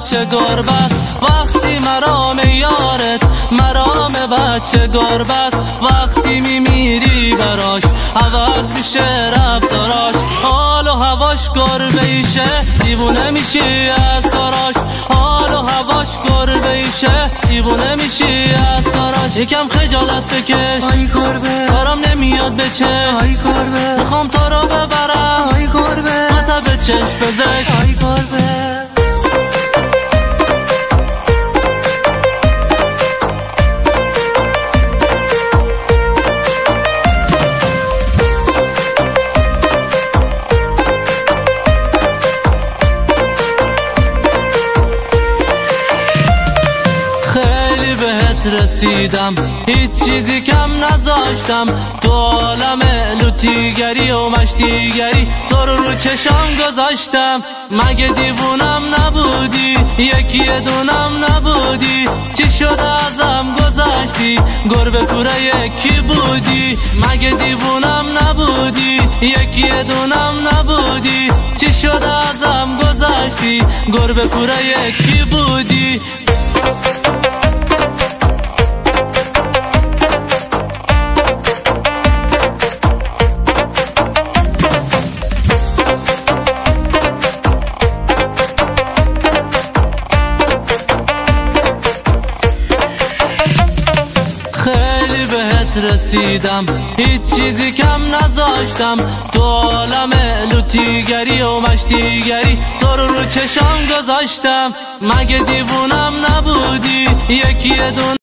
بچه گربه است وقتی مرام یارت، مرام بچه گربه است وقتی میمیری براش، عوض میشه رفتاراش، حال و هواش گربه ایشه، دیوونه میشی از کاراش، حال و هواش گربه ایشه، دیوونه میشی از کاراش. یکم خجالت بکش آی گربه، کارم نمیاد بچش، آی گربه، میخوام تو رو ببرم آی گربه، متا به چشم بزش. آی گربه. خیلی بهت رسیدم هیچ چیزی کم نذاشتم، تو عالم لوتیگری و مشتیگری تو رو چشام گذاشتم. مگه دیوونم نبودی یکی دونم نبودی، چی شده ازم گذاشتی گربه کوره یکی بودی. مگه دیوونم نبودی یکی دونم نبودی، چی شده ازم گذاشتی گربه کوره یکی بودی. خیلی بهت رسیدم هیچ چیزی کم نذاشتم، تو عالم لوتیگری و مشتیگری تو رو چشام گذاشتم. مگه دیوونم نبودی یکی دون